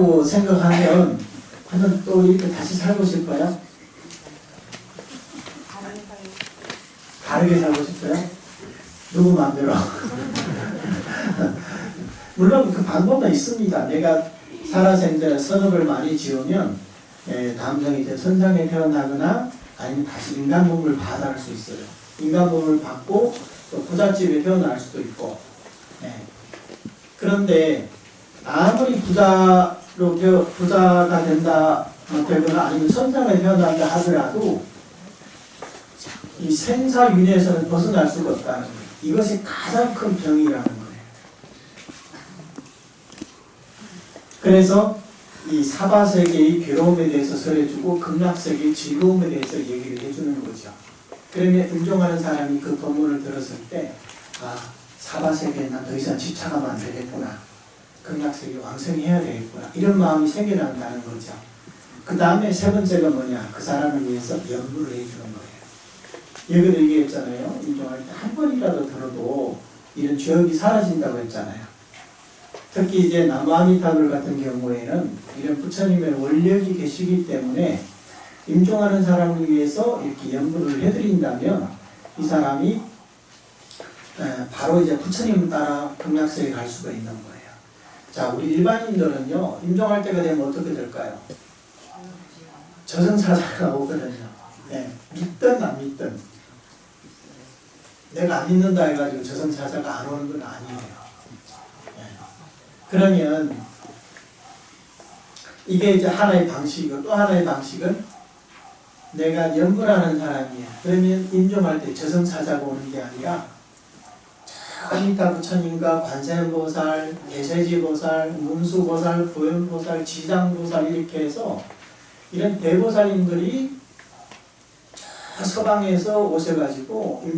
산다고 생각하면 한번 또 이렇게 다시 살고 싶어요? 다르게 살고 싶어요? 누구 마음대로? 물론 그 방법은 있습니다. 내가 살아서 이제 선업을 많이 지으면 다음 생에 이제 선상에 태어나거나 아니면 다시 인간 몸을 받아갈 수 있어요. 인간 몸을 받고 또 부잣집에 태어날 수도 있고. 그런데 아무리 부자가 되거나 아니면 선상에 태어난다 하더라도 이 생사윤회에서는 벗어날 수가 없다는 거예요. 이것이 가장 큰 병이라는 거예요. 그래서 이 사바세계의 괴로움에 대해서 설해주고 극락세계의 즐거움에 대해서 얘기를 해주는 거죠. 그러면 임종하는 사람이 그 법문을 들었을 때 사바세계에 난 더 이상 집착하면 안 되겠구나. 극락세계 왕성히 해야 되겠구나. 이런 마음이 생겨난다는 거죠. 그 다음에 세 번째가 뭐냐. 그 사람을 위해서 연구를 해주는 거예요. 여기도 얘기했잖아요. 임종할 때 한 번이라도 들어도 이런 죄업이 사라진다고 했잖아요. 특히 이제 나무아미타불 같은 경우에는 이런 부처님의 원력이 계시기 때문에 임종하는 사람을 위해서 이렇게 연구를 해드린다면 이 사람이 바로 이제 부처님을 따라 극락세에 갈 수가 있는 거예요. 자, 우리 일반인들은요, 임종할 때가 되면 어떻게 될까요? 저승사자가 오거든요. 믿든 안 믿든. 내가 안 믿는다 해가지고 저승사자가 안 오는 건 아니에요. 그러면 이게 이제 하나의 방식이고 또 하나의 방식은 내가 연구하는 사람이야. 그러면 임종할 때 저승사자가 오는 게 아니라 아미타 부처님과 관세음보살, 대세지보살, 문수보살, 보현보살, 지장보살 이렇게 해서 이런 대보살님들이 서방에서 오셔가지고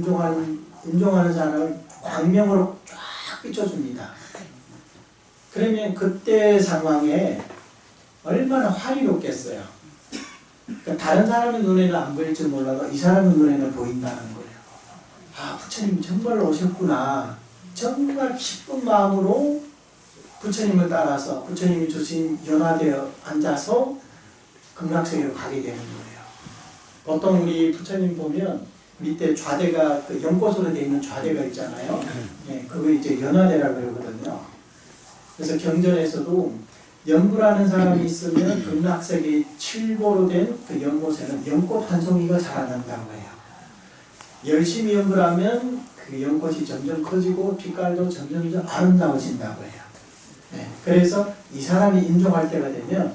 임종하는 사람을 광명으로 쫙 비춰줍니다. 그러면 그때 상황에 얼마나 화이롭겠어요. 그러니까 다른 사람의 눈에는 안 보일지 몰라도 이 사람의 눈에는 보인다는 거예요. 부처님이 정말 오셨구나. 정말 기쁜 마음으로 부처님을 따라서 부처님이 주신 연화되어 앉아서 극락세계로 가게 되는 거예요. 보통 우리 부처님 보면 밑에 좌대가 그 연꽃으로 되어 있는 좌대가 있잖아요. 그거 이제 연화대라고 그러거든요. 그래서 경전에서도 연구라는 사람이 있으면 극락세계의 칠보로 된 그 연꽃에는 연꽃 한 송이가 자라난다고 해요. 열심히 연구하면 그 연꽃이 점점 커지고 빛깔도 점점 아름다워진다고 해요. 그래서 이 사람이 임종할 때가 되면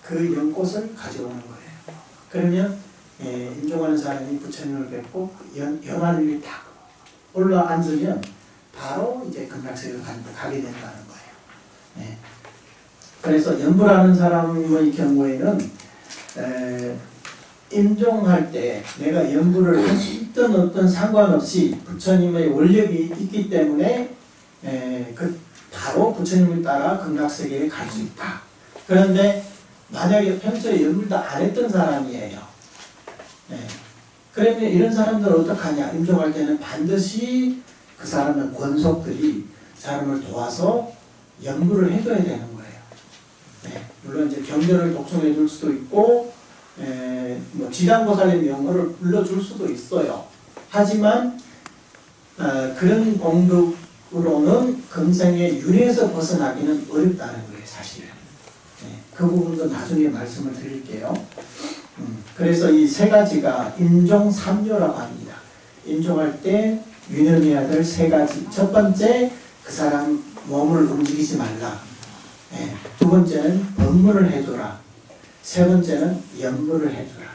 그 연꽃을 가져오는 거예요. 그러면 임종하는 사람이 부처님을 뵙고 연화를 딱 올라앉으면 바로 이제 극락세계로 가게 된다는 거예요. 그래서 연불하는 사람의 경우에는 임종할 때 내가 연불을 있든 없든 상관없이 부처님의 원력이 있기 때문에 바로 부처님을 따라 극락세계에 갈 수 있다. 그런데 만약에 평소에 연불도 안 했던 사람이에요. 그러면 이런 사람들은 어떡하냐. 임종할 때는 반드시 그 사람의 권속들이 사람을 도와서 연불을 해줘야 되는 거예요. 물론 이제 경전을 독송해 줄 수도 있고 뭐 지장보살의 명호를 불러줄 수도 있어요. 하지만 그런 공덕으로는 금생의 윤회에서 벗어나기는 어렵다는 거예요. 사실은. 그 부분도 나중에 말씀을 드릴게요. 그래서 이 세 가지가 임종삼요라고 합니다. 임종할 때 유념해야 될 세 가지. 첫 번째, 그 사람 몸을 움직이지 말라. 두 번째는 법문을 해줘라. 세 번째는 연불을 해줘라.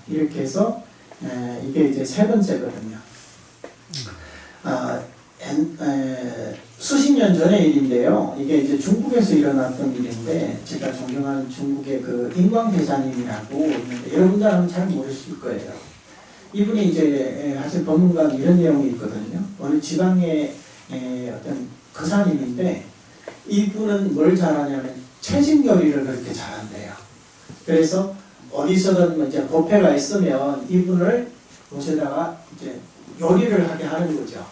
이렇게 해서 이게 이제 세 번째거든요. 수십 년 전의 일인데요. 이게 이제 중국에서 일어났던 일인데 제가 존경하는 중국의 그 인광대사님이라고 있는데 여러분들은 잘 모르실 거예요. 이분이 이제 사실 법문가는 이런 내용이 있거든요. 어느 지방의 어떤 거사님인데 이분은 뭘 잘하냐면 채식 요리를 그렇게 잘한대요. 그래서 어디서든 이제 법회가 있으면 이분을 모셔다가 이제 요리를 하게 하는 거죠.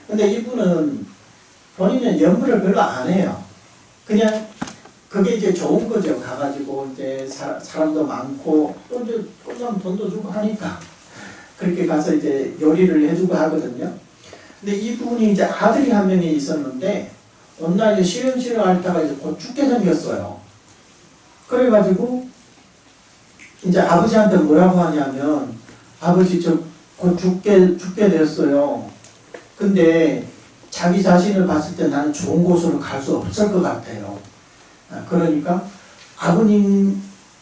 근데 이분은 본인은 연불을 별로 안 해요. 그냥 그게 이제 좋은 거죠. 가가지고 이제 사람도 많고 또 이제 끝나면 돈도 주고 하니까 그렇게 가서 이제 요리를 해주고 하거든요. 근데 이분이 이제 아들이 한 명이 있었는데 어느 날 이제 시름시름 앓다가 이제 곧 죽게 생겼어요. 그래가지고 이제 아버지한테 뭐라고 하냐면 아버지 저 곧 죽게 됐어요. 근데 자기 자신을 봤을 때 나는 좋은 곳으로 갈 수 없을 것 같아요. 그러니까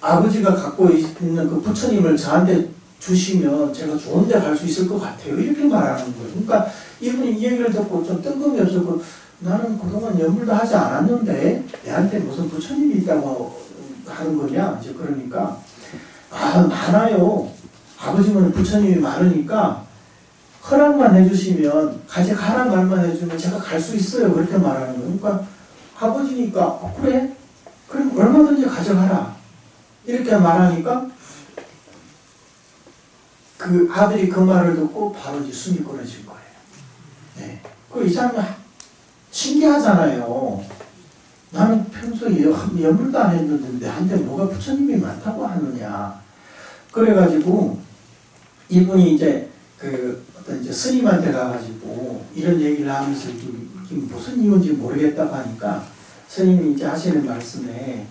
아버지가 갖고 있는 그 부처님을 저한테 주시면 제가 좋은 데 갈 수 있을 것 같아요. 이렇게 말하는 거예요. 그러니까 이분이 이 얘기를 듣고 좀 뜬금이 없었고 나는 그동안 연불도 하지 않았는데 내한테 무슨 부처님이 있다고 하는 거냐? 이제 그러니까 많아요. 아버지는 부처님이 많으니까 허락만 해주시면 가라 말만 해주면 제가 갈 수 있어요. 그렇게 말하는 거예요. 그러니까 아버지니까 그래? 그럼 얼마든지 가져가라. 이렇게 말하니까 그 아들이 그 말을 듣고 바로 이제 숨이 끊어진 거예요. 네. 이 사람이 신기하잖아요. 나는 평소에 연불도 안 했는데 내한테 뭐가 부처님이 많다고 하느냐. 그래가지고 이분이 이제 그 어떤 이제 스님한테 가가지고 이런 얘기를 하면서 이게 무슨 이유인지 모르겠다고 하니까 스님이 이제 하시는 말씀에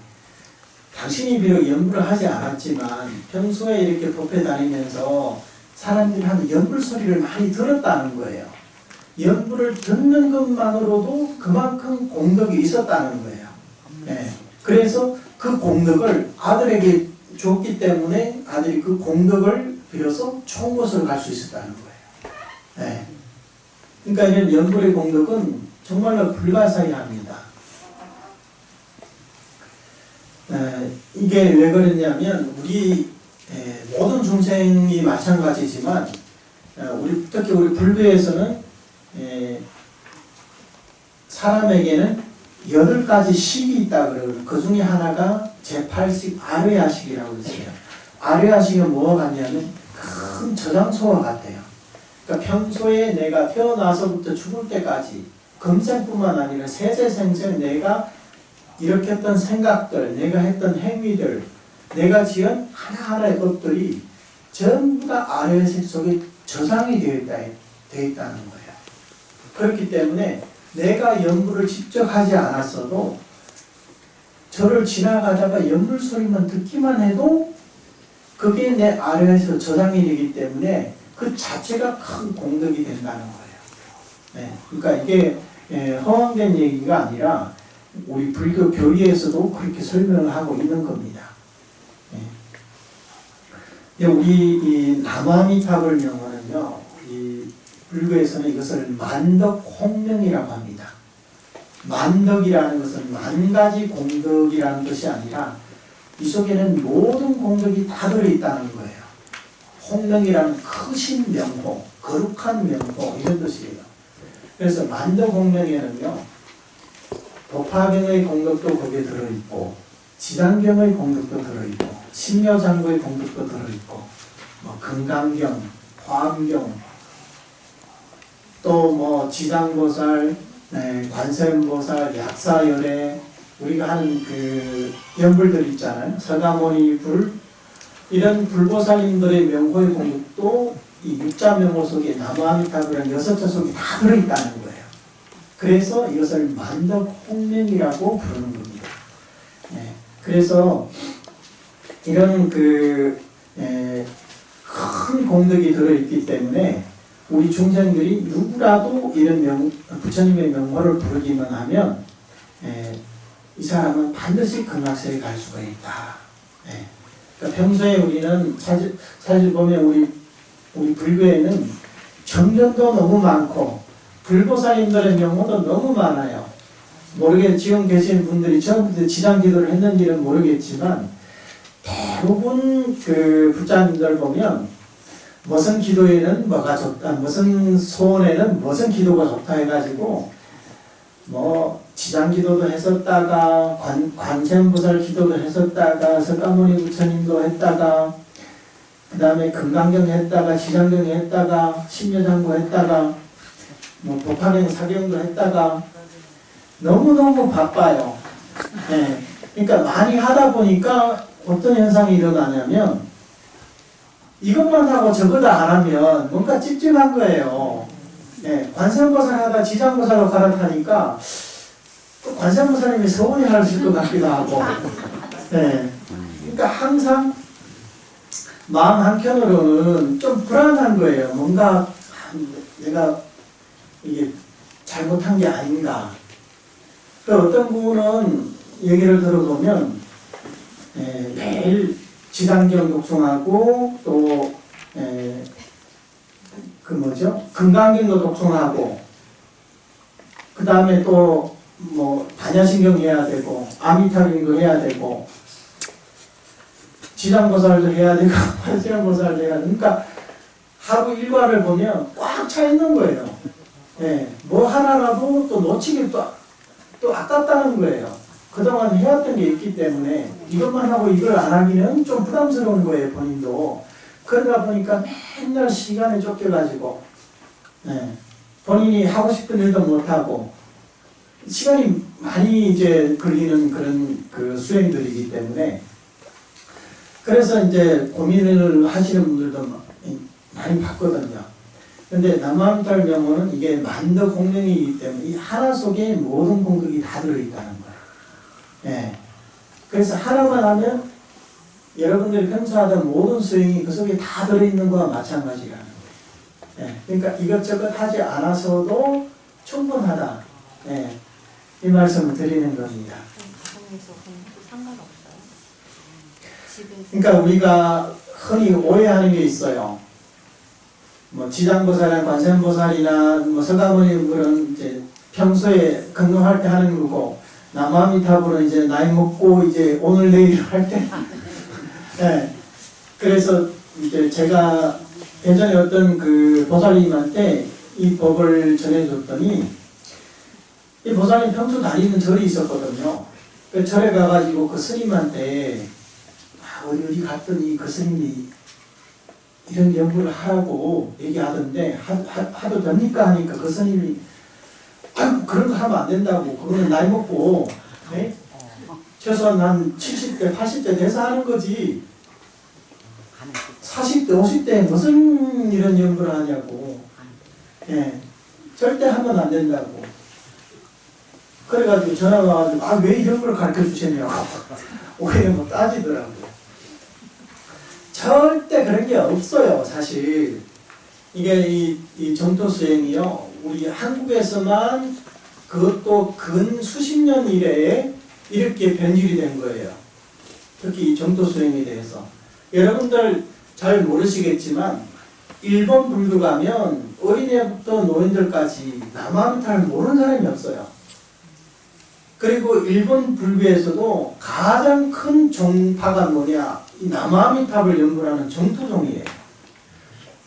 당신이 비록 연불을 하지 않았지만 평소에 이렇게 법회 다니면서 사람들이 하는 연불 소리를 많이 들었다는 거예요. 연불을 듣는 것만으로도 그만큼 공덕이 있었다는 거예요. 네. 그래서 그 공덕을 아들에게 줬기 때문에 아들이 그 공덕을 빌어서 좋은 곳으로 갈 수 있었다는 거예요. 네. 그러니까 이런 연불의 공덕은 정말로 불가사의합니다. 이게 왜 그랬냐면 우리 모든 중생이 마찬가지지만 특히 우리 불교에서는 사람에게는 8가지 식이 있다 그러고 그 중에 하나가 제8식 아뢰야식이라고 있어요. 아뢰야식은 뭐가 같냐면 큰 저장소와 같아요. 그러니까 평소에 내가 태어나서부터 죽을 때까지 금생뿐만 아니라 세세생생 내가 일으켰던 생각들, 내가 했던 행위들, 내가 지은 하나하나의 것들이 전부 다 아뢰야식 속에 저장이 되어 있다는 거예요. 그렇기 때문에 내가 연불을 직접 하지 않았어도 저를 지나가다가 연불 소리만 듣기만 해도 그게 내 아뢰에서 저장이 되기 때문에 그 자체가 큰 공덕이 된다는 거예요. 네, 그러니까 이게 허황된 얘기가 아니라 우리 불교 교리에서도 그렇게 설명을 하고 있는 겁니다. 네. 우리 이 남아미탑을 명하는요, 이 불교에서는 이것을 만덕홍명이라고 합니다. 만덕이라는 것은 만가지 공덕이라는 것이 아니라 이 속에는 모든 공덕이 다 들어있다는 거예요. 홍명이라는 크신 명호, 거룩한 명호 이런 뜻이에요. 그래서 만덕홍명에는요 도파경의 공덕도 거기에 들어있고 지장경의 공덕도 들어있고 신묘장구의 공덕도 들어있고 금강경, 화엄경 또 지장보살, 관세음보살, 약사열애 우리가 하는 그 연불들 있잖아요. 서가모니 불 이런 불보살님들의 명호의 공덕도 이 육자명호 속에 나무아미타불한 6자 속에 다 들어있다는 거예요. 그래서 이것을 만덕홍명이라고 부르는 겁니다. 그래서 이런 큰 공덕이 들어있기 때문에 우리 중생들이 누구라도 이런 부처님의 명호를 부르기만 하면 이 사람은 반드시 극락세에 갈 수가 있다. 그러니까 평소에 우리는 사실 보면 우리 불교에는 정전도 너무 많고 불보살님들의 명호도 너무 많아요. 지금 계신 분들이 처음부터 지장기도를 했는지는 모르겠지만 대부분 그 부자님들 보면 무슨 기도에는 뭐가 좋다, 무슨 소원에는 무슨 기도가 좋다 해가지고 지장기도도 했었다가 관세음보살 기도도 했었다가 석가모니 부처님도 했다가 그 다음에 금강경 했다가 지장경 했다가 신묘장구 했다가 도파경 사경도 했다가 너무너무 바빠요. 그러니까 많이 하다 보니까 어떤 현상이 일어나냐면 이것만 하고 저거 다 안 하면 뭔가 찝찝한 거예요. 예, 관세음보살 하다 지장보살로 갈아타니까 또 관세음보살님이 서운해 하실 것 같기도 하고. 예, 그러니까 항상 마음 한켠으로는 좀 불안한 거예요. 뭔가 내가 이게 잘못한 게 아닌가. 또 어떤 분은 얘기를 들어보면 매일 지상경 독송하고 또 그 뭐죠? 금강경도 독송하고 그 다음에 또 뭐 반야신경 해야 되고 아미타경도 해야 되고 지장보살도 해야 되고 지장보살도 해야 되고 그러니까 하루 일과를 보면 꽉 차 있는 거예요. 예, 뭐 하나라도 또 놓치기 또 아깝다는 거예요. 그동안 해왔던 게 있기 때문에 이것만 하고 이걸 안 하기는 좀 부담스러운 거예요, 본인도. 그러다 보니까 맨날 시간에 쫓겨가지고 예, 본인이 하고 싶은 일도 못하고 시간이 많이 이제 걸리는 그런 그 수행들이기 때문에 그래서 이제 고민을 하시는 분들도 많이 봤거든요. 근데 남아미탈 명호는 이게 만더 공명이기 때문에 이 하나 속에 모든 공덕이 다 들어있다는 거예요. 예. 그래서 하나만 하면 여러분들이 평소 하던 모든 수행이 그 속에 다 들어있는 거와 마찬가지라는 거예요. 예. 그러니까 이것저것 하지 않아서도 충분하다. 예. 이 말씀을 드리는 겁니다. 가정에서 공부도 상관없어요? 집에서? 그러니까 우리가 흔히 오해하는 게 있어요. 뭐 지장보살이나 관세음보살이나 뭐 서가모니 그런 이제 평소에 건강할 때 하는 거고 남아미타불은 이제 나이 먹고 이제 오늘 내일 할 때. 네. 그래서 이제 제가 예전에 어떤 그 보살님한테 이 법을 전해줬더니 이 보살님 평소 다니는 절이 있었거든요. 그 절에 가가지고 그 스님한테 어디 갔더니 그 스님이 이런 연구를 하라고 얘기하던데 하도 됩니까 하니까 그 스님이 아유 그런 거 하면 안 된다고 그거는 나이 먹고 네? 최소한 한 70대 80대 돼서 하는 거지 40대 50대에 무슨 이런 연구를 하냐고 예, 절대 하면 안 된다고 그래가지고 전화가 와가지고 아 왜 이런 걸 가르쳐 주시냐고 오히려 뭐 따지더라고요. 절대 그런 게 없어요. 사실 이게 이 정토 수행이요 우리 한국에서만 그것도 근 수십 년 이래에 이렇게 변질이 된 거예요. 특히 이 정토 수행에 대해서 여러분들 잘 모르시겠지만 일본 불교 가면 어린애부터 노인들까지 남아미타를 모르는 사람이 없어요. 그리고 일본 불교에서도 가장 큰 종파가 뭐냐 이 남아미탑을 연구하는 정토종이에요.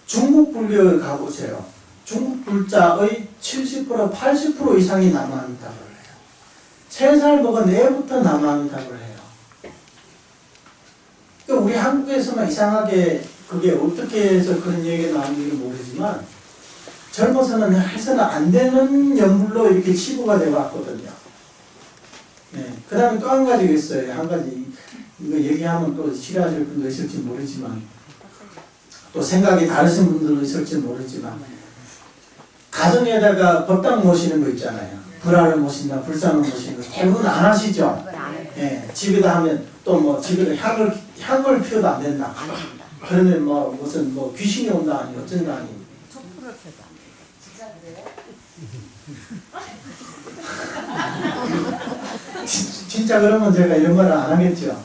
중국 불교에 가보세요. 중국 불자의 70% 80% 이상이 남아미탑을 해요. 3살 먹은 애부터 남아미탑을 해요. 그러니까 우리 한국에서만 이상하게 그게 어떻게 해서 그런 얘기가 나오는지 모르지만 젊어서는 해서는 안 되는 연불로 이렇게 치부가 되어 왔거든요. 네. 그 다음에 또 한 가지가 있어요. 한 가지 이거 얘기하면 또 싫어하실 분도 있을지 모르지만 또 생각이 다르신 분들도 있을지 모르지만 가정에다가 법당 모시는 거 있잖아요. 불화를 모신다, 불상을 모시는 거 대부분 안 하시죠? 네. 집에다 하면 또 뭐 집에다 향을 피워도 안 된다. 그러면 뭐 무슨 뭐 귀신이 온다 아니 어쩐다 아니. 촛불을 켜도 안 돼요. 진짜 그래요? 진짜 그러면 제가 이런 말을 안 하겠죠.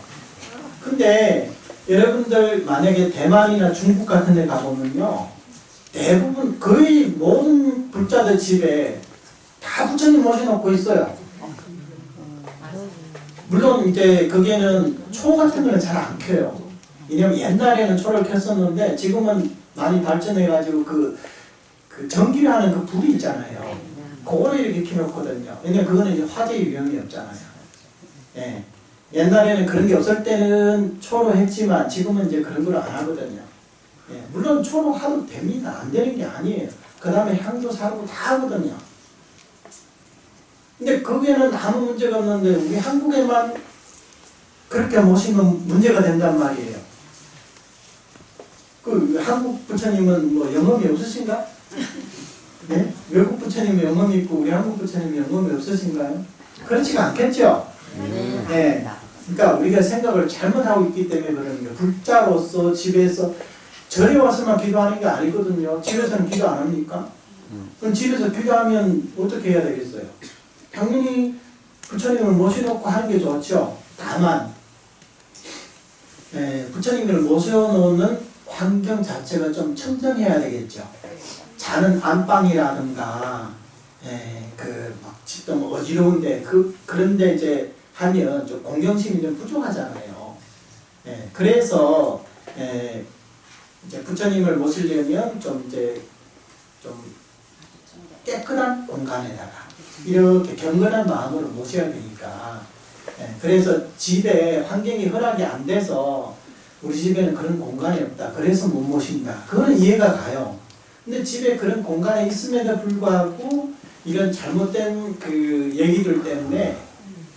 근데 여러분들 만약에 대만이나 중국 같은 데 가보면요. 대부분 거의 모든 불자들 집에 다 부처님 모셔놓고 있어요. 물론 이제 거기에는 초 같은 거는 잘 안 켜요. 왜냐면 옛날에는 초를 켰었는데 지금은 많이 발전해가지고 그 전기를 하는 그 불이 있잖아요. 그거를 이렇게 켜놓거든요. 왜냐면 그거는 이제 화재 위험이 없잖아요. 예. 옛날에는 그런 게 없을 때는 초로 했지만 지금은 이제 그런 걸 안 하거든요. 예. 물론 초로 하도 됩니다. 안 되는 게 아니에요. 그 다음에 향도 사르고 다 하거든요. 근데 거기에는 아무 문제가 없는데 우리 한국에만 그렇게 모시면 문제가 된단 말이에요. 그 한국 부처님은 뭐 영험이 없으신가? 네? 외국 부처님이 영험이 있고 우리 한국 부처님이 영험이 없으신가요? 그렇지가 않겠죠? 네. 그러니까 우리가 생각을 잘못하고 있기 때문에 그러는 거예요. 불자로서 집에서 절에 와서만 기도하는 게 아니거든요. 집에서는 기도 안 합니까? 그럼 집에서 기도하면 어떻게 해야 되겠어요? 당연히 부처님을 모셔놓고 하는 게 좋죠. 다만 부처님을 모셔놓는 환경 자체가 좀 청정해야 되겠죠. 자는 안방이라든가 막 집도 뭐 어지러운데 그런데 이제 하면 좀 공경심이 좀 부족하잖아요. 그래서 이제 부처님을 모시려면 좀 깨끗한 공간에다가 이렇게 경건한 마음으로 모셔야 되니까. 그래서 집에 환경이 허락이 안 돼서 우리 집에는 그런 공간이 없다. 그래서 못 모신다. 그거는 이해가 가요. 근데 집에 그런 공간에 있음에도 불구하고 이런 잘못된 그 얘기들 때문에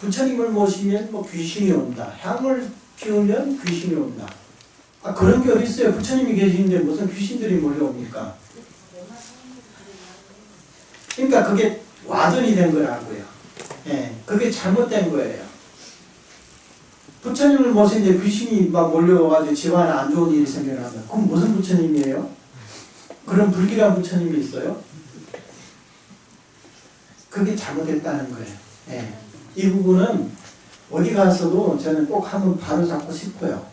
부처님을 모시면 뭐 귀신이 온다. 향을 피우면 귀신이 온다. 아, 그런 게 어디 있어요? 부처님이 계시는데 무슨 귀신들이 몰려옵니까? 그러니까 그게 와전이 된 거라고요. 그게 잘못된 거예요. 부처님을 모시는데 귀신이 막 몰려와가지고 집안에 안 좋은 일이 생겨나면 그럼 무슨 부처님이에요? 그런 불길한 부처님이 있어요? 그게 잘못했다는 거예요. 이 부분은 어디 가서도 저는 꼭 한번 바로잡고 싶어요.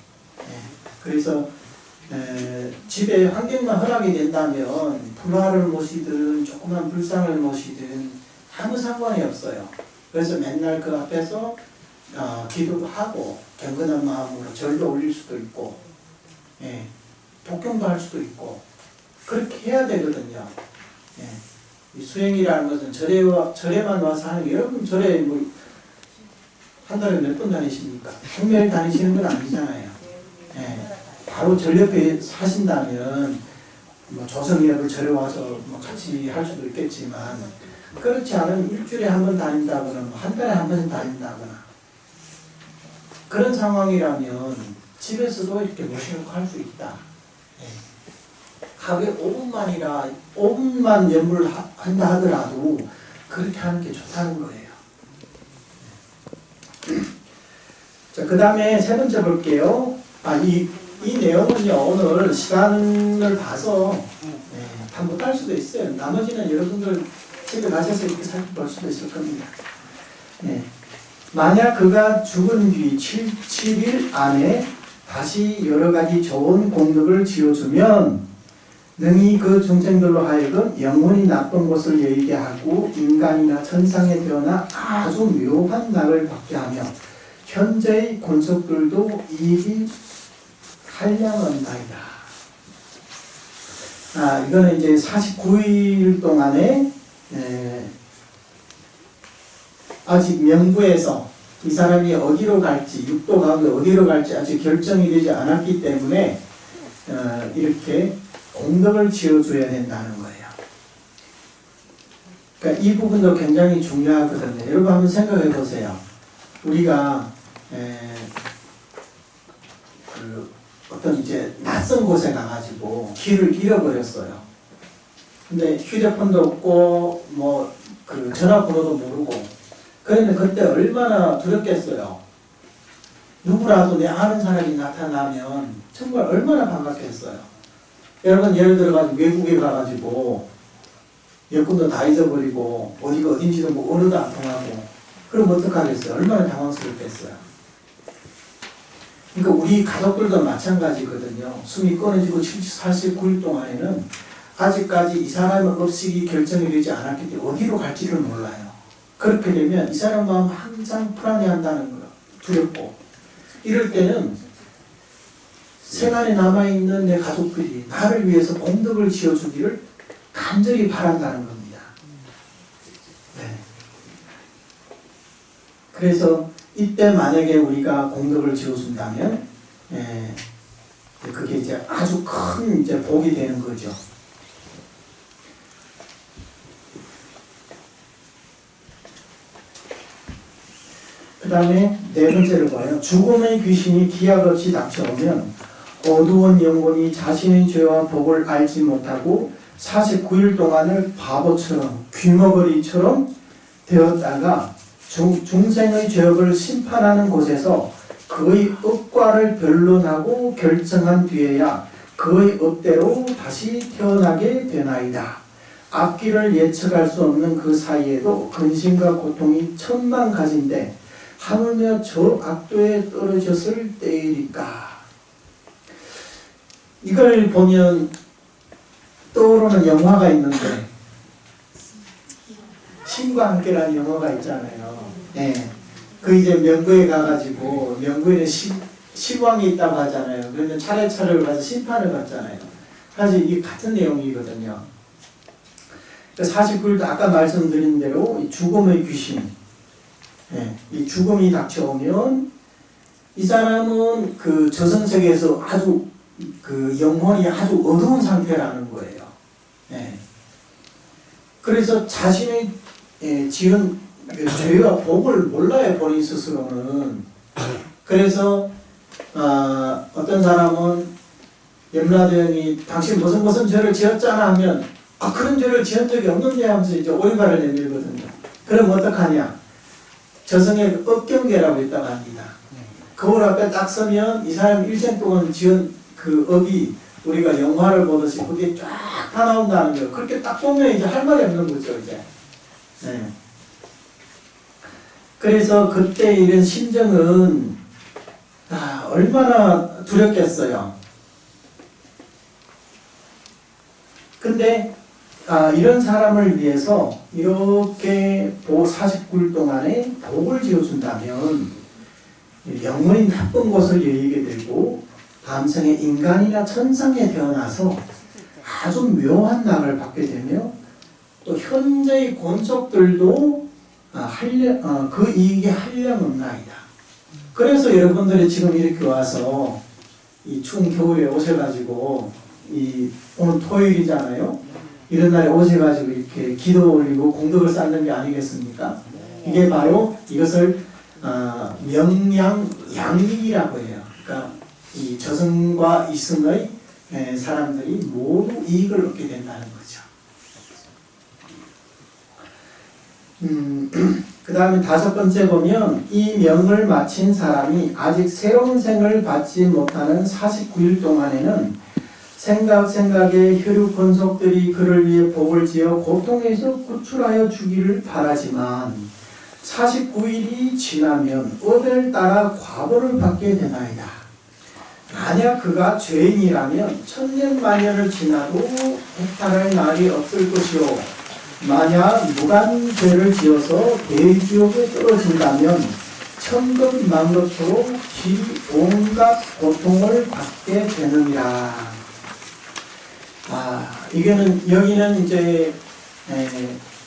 그래서 집에 환경만 허락이 된다면 불화를 모시든 조그만 불상을 모시든 아무 상관이 없어요. 그래서 맨날 그 앞에서 기도도 하고 경건한 마음으로 절도 올릴 수도 있고 독경도 할 수도 있고 그렇게 해야 되거든요. 이 수행이라는 것은 절에만 와서 하는 게 여러분 절에 뭐 한 달에 몇 번 다니십니까? 매일 다니시는 건 아니잖아요. 바로 절 옆에 사신다면 뭐 조성이라도 절에 와서 뭐 같이 할 수도 있겠지만 그렇지 않으면 일주일에 한 번 다닌다거나 뭐 한 달에 한 번 다닌다거나 그런 상황이라면 집에서도 이렇게 모시놓고 할 수 있다. 하루에 5분만 연불을 한다 하더라도 그렇게 하는 게 좋다는 거예요. 자, 그 다음에 세 번째 볼게요. 이 내용은요, 오늘 시간을 봐서 다 못할 수도 있어요. 나머지는 여러분들 집에 가셔서 이렇게 살펴볼 수도 있을 겁니다. 만약 그가 죽은 뒤 7일 안에 다시 여러 가지 좋은 공덕을 지어주면 능히 그 중생들로 하여금 영원히 나쁜 것을 여의게 하고 인간이나 천상에 태어나 아주 묘한 낙을 받게 하며 현재의 권속들도 이익이 한량한다이다. 이거는 이제 49일 동안에 아직 명부에서 이 사람이 어디로 갈지, 육도 가운데 어디로 갈지 아직 결정이 되지 않았기 때문에 이렇게 공덕을 지어줘야 된다는 거예요. 그러니까 이 부분도 굉장히 중요하거든요. 여러분 한번 생각해 보세요. 우리가 어떤 이제 낯선 곳에 가가지고 길을 잃어버렸어요. 근데 휴대폰도 없고 뭐 그 전화번호도 모르고 그런데 그때 얼마나 두렵겠어요. 누구라도 내 아는 사람이 나타나면 정말 얼마나 반갑겠어요. 여러분 예를 들어가지고 외국에 가가지고 여권도 다 잊어버리고 어디가 어딘지도 뭐 언어도 안 통하고 그럼 어떡하겠어요. 얼마나 당황스럽겠어요. 그러니까 우리 가족들도 마찬가지거든요. 숨이 끊어지고 49일 동안에는 아직까지 이 사람의 업식이 결정이 되지 않았기 때문에 어디로 갈지를 몰라요. 그렇게 되면 이 사람 마음 항상 불안해한다는 거예요. 두렵고. 이럴 때는 세간에 남아있는 내 가족들이 나를 위해서 공덕을 지어주기를 간절히 바란다는 겁니다. 그래서 이때 만약에 우리가 공덕을 지어준다면 그게 이제 아주 큰 이제 복이 되는 거죠. 그 다음에 네 번째를 봐요. 죽음의 귀신이 기약 없이 닥쳐오면 어두운 영혼이 자신의 죄와 복을 알지 못하고 49일 동안을 바보처럼 귀머거리처럼 되었다가 중생의 죄업을 심판하는 곳에서 그의 업과를 변론하고 결정한 뒤에야 그의 업대로 다시 태어나게 되나이다. 앞길을 예측할 수 없는 그 사이에도 근심과 고통이 천만 가지인데 하물며 저 악도에 떨어졌을 때이니까. 이걸 보면 떠오르는 영화가 있는데 신과 함께라는 영화가 있잖아요. 네. 그 이제 명구에 가가지고 명구에는 시왕이 있다고 하잖아요. 그러면 차례차례 가서 심판을 받잖아요. 사실 이게 같은 내용이거든요. 49일도 아까 말씀드린 대로 이 죽음의 귀신, 네. 이 죽음이 닥쳐오면 이 사람은 그 저승세계에서 아주 그 영혼이 아주 어두운 상태라는 거예요. 네. 그래서 자신의 지은 죄와 복을 몰라요, 본인 스스로는. 그래서 어떤 사람은 염라대왕이 당신 무슨 죄를 지었잖아 하면 그런 죄를 지은 적이 없는데 하면서 이제 오리발을 내밀거든요. 그럼 어떡하냐? 저승의 업경계라고 있다고 합니다. 거울 앞에 딱 서면 이 사람 일생 동안 지은 그 업이 우리가 영화를 보듯이 그게 쫙 다 나온다는 거예요. 그렇게 딱 보면 이제 할 말이 없는 거죠, 이제. 네. 그래서 그때 이런 심정은 얼마나 두렵겠어요. 근데 이런 사람을 위해서 이렇게 49일 동안에 복을 지어준다면 영원히 나쁜 곳을 여의게 되고 밤생에 인간이나 천상에 태어나서 아주 묘한 낙을 받게 되며 또 현재의 권속들도 그 이익에 한량없나이다. 그래서 여러분들이 지금 이렇게 와서 이 추운 겨울에 오셔가지고 오늘 토요일이잖아요. 이런 날에 오셔가지고 이렇게 기도 올리고 공덕을 쌓는 게 아니겠습니까? 이게 바로 이것을 명양양익이라고 해요. 그러니까 이 저승과 이승의 사람들이 모두 이익을 얻게 된다는 거죠. 그 다음에 다섯 번째 보면 이 명을 마친 사람이 아직 새로운 생을 받지 못하는 49일 동안에는 생각에 혈육 권속들이 그를 위해 복을 지어 고통에서 구출하여 주기를 바라지만 49일이 지나면 업을 따라 과보를 받게 되나이다. 만약 그가 죄인이라면 천년만년을 지나도 해탈할 날이 없을 것이요 만약 무간죄를 지어서 대지옥에 떨어진다면 천급만급으로 온갖 고통을 받게 되느니라. 여기는 이제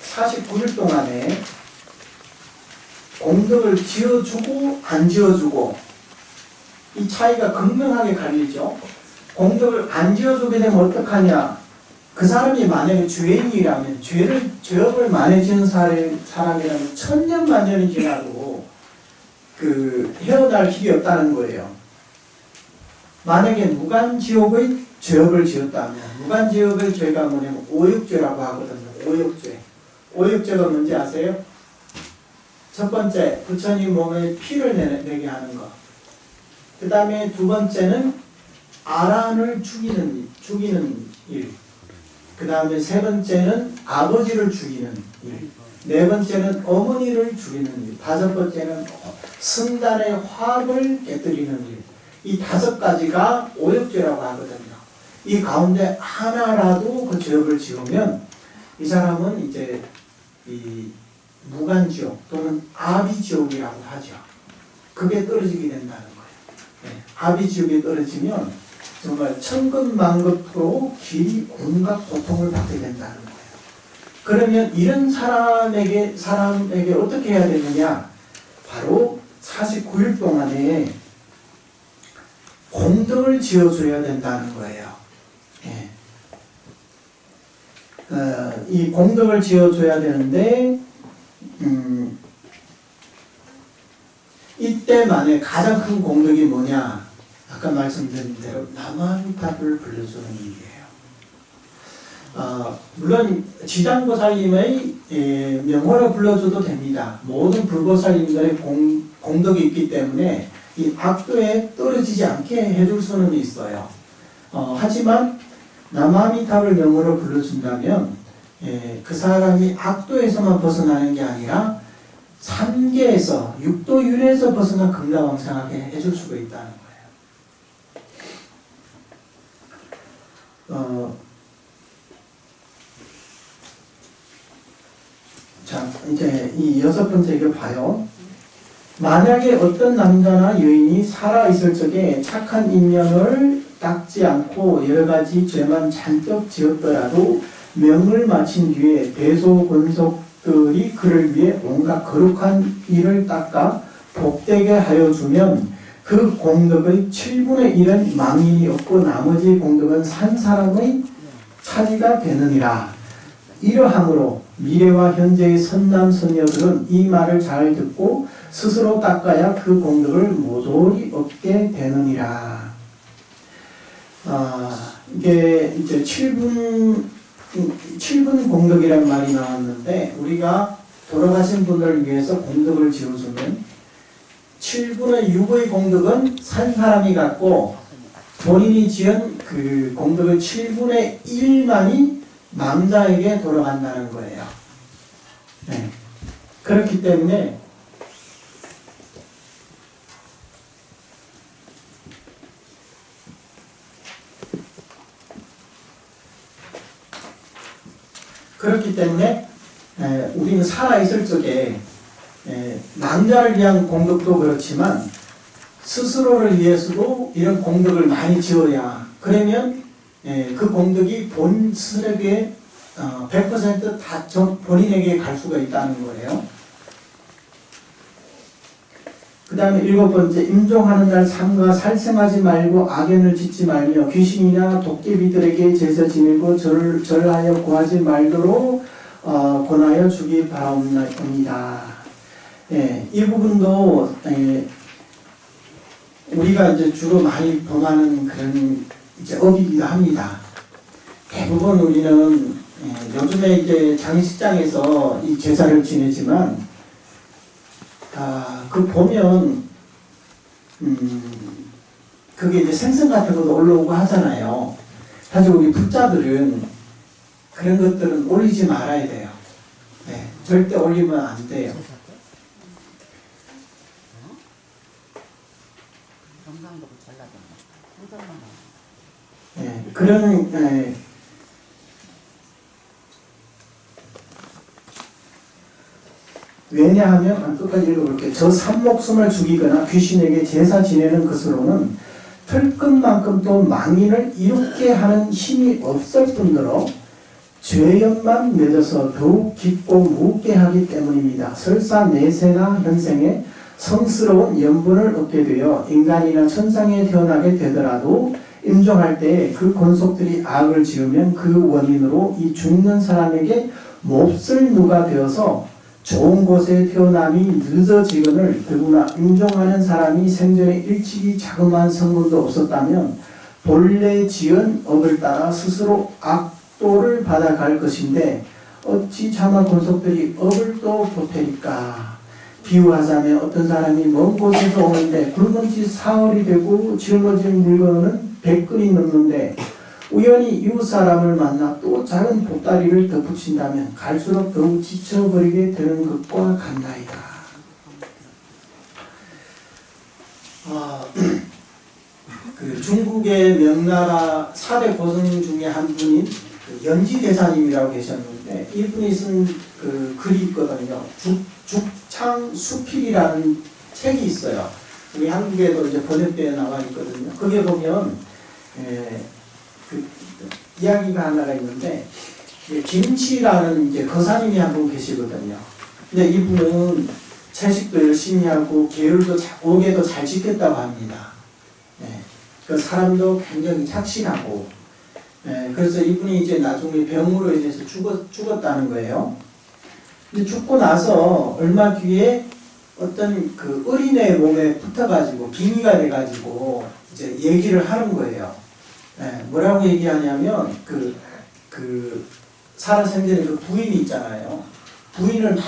49일 동안에 공덕을 지어주고 안 지어주고 이 차이가 극명하게 갈리죠. 공덕을 안 지어주게 되면 어떡하냐? 그 사람이 만약에 죄인이라면 죄업을 많이 지은 사람이라면 천년만년이 지나도 헤어날 길이 없다는 거예요. 만약에 무간지옥의 죄업을 지었다면 무간지옥의 죄가 뭐냐면 오욕죄라고 하거든요. 오욕죄가 뭔지 아세요? 첫 번째, 부처님 몸에 피를 내게 하는 것. 그 다음에 두 번째는 아란을 죽이는 일. 그 다음에 세 번째는 아버지를 죽이는 일. 네 번째는 어머니를 죽이는 일. 다섯 번째는 승단의 화합을 깨뜨리는 일. 이 다섯 가지가 오욕죄라고 하거든요. 이 가운데 하나라도 그 죄업을 지으면 이 사람은 이제 이 무간지옥 또는 아비지옥이라고 하죠. 그게 떨어지게 된다는 거예요. 네. 아비지옥에 떨어지면 정말 천급만급으로 길이 온갖 고통을 받게 된다는 거예요. 그러면 이런 사람에게 어떻게 해야 되느냐? 바로 49일 동안에 공덕을 지어줘야 된다는 거예요. 예. 이 공덕을 지어줘야 되는데 이때만에 가장 큰 공덕이 뭐냐? 아까 말씀드린 대로 남아미타불을 불러주는 일이에요. 물론 지장보살님의 명호를 불러줘도 됩니다. 모든 불보살님들의 공덕이 있기 때문에 이 악도에 떨어지지 않게 해줄 수는 있어요. 하지만 남아미타불 명호를 불러준다면 그 사람이 악도에서만 벗어나는 게 아니라 3계에서 6도 윤회에서 벗어나 극락왕생하게 해줄 수가 있다는 거예요. 자, 이제 이 6번째 이걸 봐요. 만약에 어떤 남자나 여인이 살아있을 적에 착한 인연을 닦지 않고 여러가지 죄만 잔뜩 지었더라도 명을 마친 뒤에 대소권속들이 그를 위해 온갖 거룩한 일을 닦아 복되게 하여 주면 그 공덕의 7분의 1은 망인이 없고 나머지 공덕은 산 사람의 차지가 되느니라. 이러함으로 미래와 현재의 선남선녀들은 이 말을 잘 듣고 스스로 닦아야 그 공덕을 모조리 얻게 되느니라. 이게 이제 7분 공덕이라는 말이 나왔는데, 우리가 돌아가신 분들을 위해서 공덕을 지어주면 7분의 6의 공덕은 산 사람이 갖고 본인이 지은 그 공덕의 7분의 1만이 망자에게 돌아간다는 거예요. 네. 그렇기 때문에 우리는 살아있을 적에 망자를 위한 공덕도 그렇지만 스스로를 위해서도 이런 공덕을 많이 지어야, 그러면 그 공덕이 본 스스로에게 100% 본인에게 갈 수가 있다는 거예요. 그 다음에 7번째, 임종하는 날 삼가 살생하지 말고 악연을 짓지 말며 귀신이나 도깨비들에게 제사 지내고 절하여 구하지 말도록 권하여 주기 바랍니다. 이 부분도 우리가 이제 주로 많이 범하는 그런 이제 업이기도 합니다. 대부분 우리는 요즘에 이제 장식장에서 이 제사를 지내지만 그 보면 그게 이제 생선 같은 것도 올라오고 하잖아요. 사실 우리 불자들은 그런 것들은 올리지 말아야 돼요. 절대 올리면 안 돼요. 그런 왜냐하면 끝까지 읽어볼게요. 저 산목숨을 죽이거나 귀신에게 제사 지내는 것으로는 털끝만큼도 망인을 이롭게 하는 힘이 없을 뿐더러 죄연만 맺어서 더욱 깊고 무겁게 하기 때문입니다. 설사 내세나 현생에 성스러운 연분을 얻게 되어 인간이나 천상에 태어나게 되더라도 임종할 때에 그 권속들이 악을 지으면 그 원인으로 이 죽는 사람에게 몹쓸 누가 되어서 좋은 곳에 태어남이 늦어지거늘 더구나 임종하는 사람이 생전에 일찍이 자그마한 성분도 없었다면 본래 지은 업을 따라 스스로 악도를 받아갈 것인데 어찌 차마 권속들이 업을 또 보태리까. 비유하자면 어떤 사람이 먼 곳에서 오는데 굶은 지 사흘이 되고 짊어진 물건은 100근이 넘는데 우연히 이웃 사람을 만나 또 작은 보따리를 덧붙인다면 갈수록 더욱 지쳐버리게 되는 것과 같나이다. 그 중국의 명나라 4대 고승 중에 한 분인 그 연지대사님이라고 계셨는데, 이분이 쓴 그 글이 있거든요. 죽창수필이라는 책이 있어요. 우리 한국에도 이제 번역되어 나와 있거든요. 거기에 보면 그 이야기가 하나가 있는데, 김치라는 이제 거사님이 한 분 계시거든요. 근데 이분은 채식도 열심히 하고 계율도 오개도 잘 지켰다고 합니다. 그 사람도 굉장히 착실하고, 그래서 이분이 이제 나중에 병으로 인해서 죽었다는 거예요. 근데 죽고 나서 얼마 뒤에 어떤 그 어린애 몸에 붙어가지고 빙의가 돼가지고 이제 얘기를 하는 거예요. 네, 뭐라고 얘기하냐면 그 사라 생전에 그 부인이 있잖아요. 부인을 막